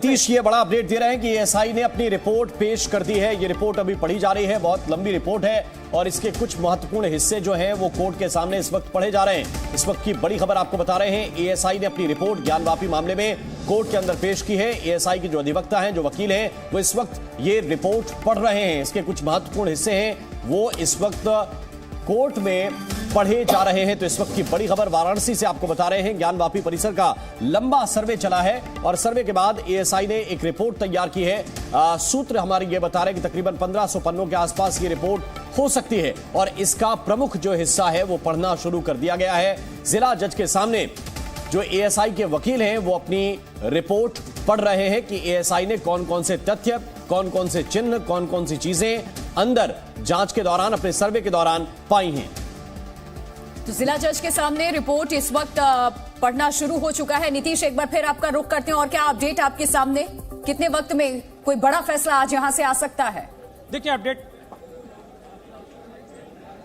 नीतीश ये बड़ा अपडेट दे रहे हैं कि एएसआई ने अपनी रिपोर्ट पेश कर दी है। ये रिपोर्ट अभी पढ़ी जा रही है, बहुत लंबी रिपोर्ट है और इसके कुछ महत्वपूर्ण हिस्से जो हैं वो कोर्ट के सामने इस वक्त पढ़े जा रहे हैं। इस वक्त की बड़ी खबर आपको बता रहे हैं, एएसआई ने अपनी रिपोर्ट ज्ञानवापी मामले में कोर्ट के अंदर पेश की है। एएसआई के जो अधिवक्ता हैं, जो वकील हैं, वो इस वक्त ये रिपोर्ट पढ़ रहे हैं। इसके कुछ महत्वपूर्ण हिस्से हैं वो इस वक्त कोर्ट में पढ़े जा रहे हैं। तो इस वक्त की बड़ी खबर वाराणसी से आपको बता रहे हैं। ज्ञानवापी परिसर का लंबा सर्वे चला है और सर्वे के बाद एएसआई ने एक रिपोर्ट तैयार की है। सूत्र हमारे ये बता रहे हैं कि तकरीबन 1500 पन्नों के आसपास ये रिपोर्ट हो सकती है और इसका प्रमुख जो हिस्सा है वो पढ़ना शुरू कर दिया गया है। जिला जज के सामने जो एएसआई के वकील हैं वो अपनी रिपोर्ट पढ़ रहे हैं कि एएसआई ने कौन कौन से तथ्य, कौन कौन से चिन्ह, कौन कौन सी चीजें अंदर जांच के दौरान, अपने सर्वे के दौरान पाई हैं। तो जिला जज के सामने रिपोर्ट इस वक्त पढ़ना शुरू हो चुका है। नीतीश, एक बार फिर आपका रुख करते हैं और क्या अपडेट आपके सामने, कितने वक्त में कोई बड़ा फैसला आज यहां से आ सकता है? देखिए, अपडेट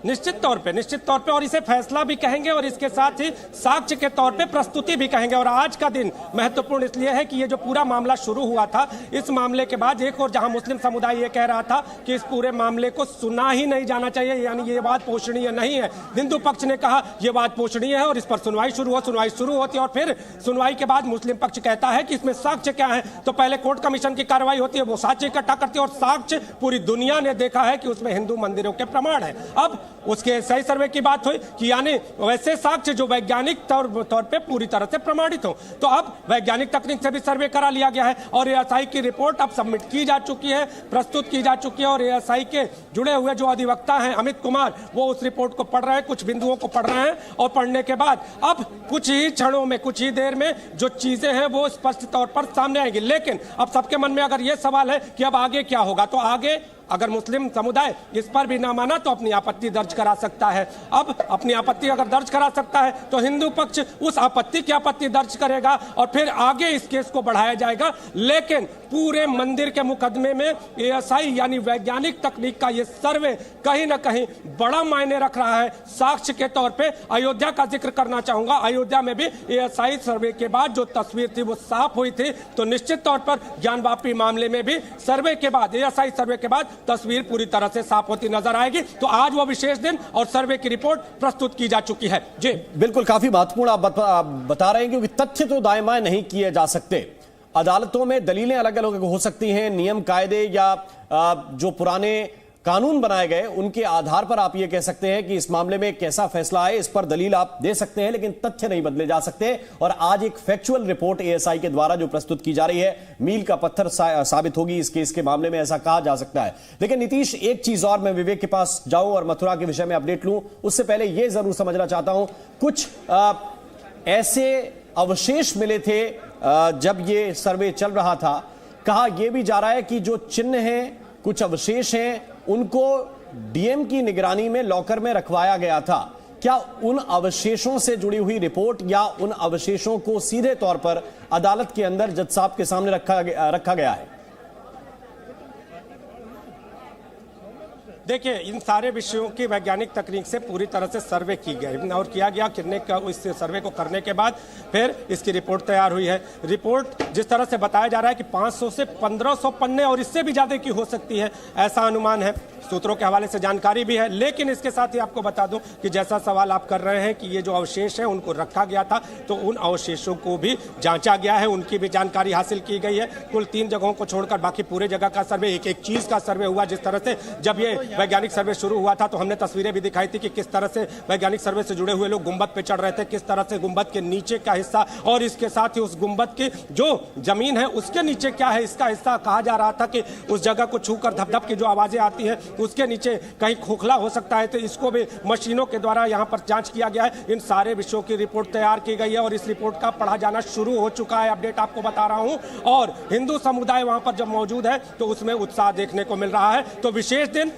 निश्चित तौर पे और इसे फैसला भी कहेंगे और इसके साथ ही साक्ष्य के तौर पे प्रस्तुति भी कहेंगे। और आज का दिन महत्वपूर्ण इसलिए है कि ये जो पूरा मामला शुरू हुआ था, इस मामले के बाद एक और जहां मुस्लिम समुदाय ये कह रहा था कि इस पूरे मामले को सुना ही नहीं जाना चाहिए, यानी ये बात पोषणीय नहीं है। हिंदू पक्ष ने कहा यह बात पोषणीय है और इस पर सुनवाई शुरू होती है और फिर सुनवाई के बाद मुस्लिम पक्ष कहता है कि इसमें साक्ष्य क्या है। तो पहले कोर्ट कमीशन की कार्रवाई होती है, वो साक्ष्य इकट्ठा करती है और साक्ष्य पूरी दुनिया ने देखा है कि उसमें हिंदू मंदिरों के प्रमाण है। अब उसके सही सर्वे की बात हुई कि यानी वैसे साक्ष्य जो वैज्ञानिक तौर पे पूरी तरह से प्रमाणित हो। तो अब वैज्ञानिक तकनीक से भी सर्वे करा लिया गया है और एएसआई की रिपोर्ट अब सबमिट की जा चुकी है, प्रस्तुत की जा चुकी है और एएसआई के जुड़े हुए जो अधिवक्ता हैं अमित कुमार, वो उस रिपोर्ट को पढ़ रहे हैं, कुछ बिंदुओं को पढ़ रहे हैं और पढ़ने के बाद अब कुछ ही क्षणों में, कुछ ही देर में जो चीजें हैं वो स्पष्ट तौर पर सामने आएंगी। लेकिन अब सबके मन में अगर ये सवाल है कि अब आगे क्या होगा, तो आगे अगर मुस्लिम समुदाय इस पर भी ना माना तो अपनी आपत्ति दर्ज करा सकता है। अब अपनी आपत्ति अगर दर्ज करा सकता है तो हिंदू पक्ष उस आपत्ति की आपत्ति दर्ज करेगा और फिर आगे इस केस को बढ़ाया जाएगा। लेकिन पूरे मंदिर के मुकदमे में एएसआई यानी वैज्ञानिक तकनीक का ये सर्वे कहीं ना कहीं बड़ा मायने रख रहा है। साक्ष्य के तौर पे अयोध्या का जिक्र करना चाहूंगा। अयोध्या में भी एएसआई सर्वे के बाद जो तस्वीर थी वो साफ हुई थी। तो निश्चित तौर पर ज्ञानवापी मामले में भी सर्वे के बाद, एएसआई सर्वे के बाद तस्वीर पूरी तरह से साफ होती नजर आएगी। तो आज वो विशेष दिन और सर्वे की रिपोर्ट प्रस्तुत की जा चुकी है। जी बिल्कुल, काफी महत्वपूर्ण आप बता रहे हैं क्योंकि तथ्य तो दाएं बाएं नहीं किए जा सकते। अदालतों में दलीलें अलग अलग हो सकती हैं, नियम कायदे या जो पुराने कानून बनाए गए उनके आधार पर आप ये कह सकते हैं कि इस मामले में कैसा फैसला आए, इस पर दलील आप दे सकते हैं, लेकिन तथ्य नहीं बदले जा सकते। और आज एक फैक्चुअल रिपोर्ट एएसआई के द्वारा जो प्रस्तुत की जा रही है, मील का पत्थर साबित होगी इस केस के मामले में, ऐसा कहा जा सकता है। लेकिन नीतीश, एक चीज और, मैं विवेक के पास जाऊं और मथुरा के विषय में अपडेट लूं, उससे पहले यह जरूर समझना चाहता हूं, कुछ ऐसे अवशेष मिले थे जब ये सर्वे चल रहा था। कहा यह भी जा रहा है कि जो चिन्ह हैं, कुछ अवशेष हैं, उनको डीएम की निगरानी में लॉकर में रखवाया गया था। क्या उन अवशेषों से जुड़ी हुई रिपोर्ट या उन अवशेषों को सीधे तौर पर अदालत के अंदर जज साहब के सामने रखा गया है? देखिए, इन सारे विषयों की वैज्ञानिक तकनीक से पूरी तरह से सर्वे की गई और किया गया। इस सर्वे को करने के बाद फिर इसकी रिपोर्ट तैयार हुई है। रिपोर्ट जिस तरह से बताया जा रहा है कि 500 से 1500 पन्ने और इससे भी ज्यादा की हो सकती है, ऐसा अनुमान है। सूत्रों के हवाले से जानकारी भी है। लेकिन इसके साथ ही आपको बता दूं कि जैसा सवाल आप कर रहे हैं कि ये जो अवशेष है उनको रखा गया था, तो उन अवशेषों को भी जांचा गया है, उनकी भी जानकारी हासिल की गई है। कुल 3 जगहों को छोड़कर बाकी पूरे जगह का सर्वे, एक एक चीज का सर्वे हुआ। जिस तरह से जब ये वैज्ञानिक सर्वे शुरू हुआ था तो हमने तस्वीरें भी दिखाई थी कि किस तरह से वैज्ञानिक सर्वे से जुड़े हुए लोग गुंबद पे चढ़ रहे थे, किस तरह से गुंबद के नीचे का हिस्सा और इसके साथ ही उस गुंबद की जो जमीन है उसके नीचे क्या है, इसका हिस्सा कहा जा रहा था कि उस जगह को छूकर धप-धप की जो आवाजें आती है उसके नीचे कहीं खोखला हो सकता है। तो इसको भी मशीनों के द्वारा यहां पर जांच किया गया है। इन सारे विषयों की रिपोर्ट तैयार की गई है और इस रिपोर्ट का पढ़ा जाना शुरू हो चुका है। अपडेट आपको बता रहा हूं और हिंदू समुदाय वहां पर जब मौजूद है तो उसमें उत्साह देखने को मिल रहा है। तो विशेष दिन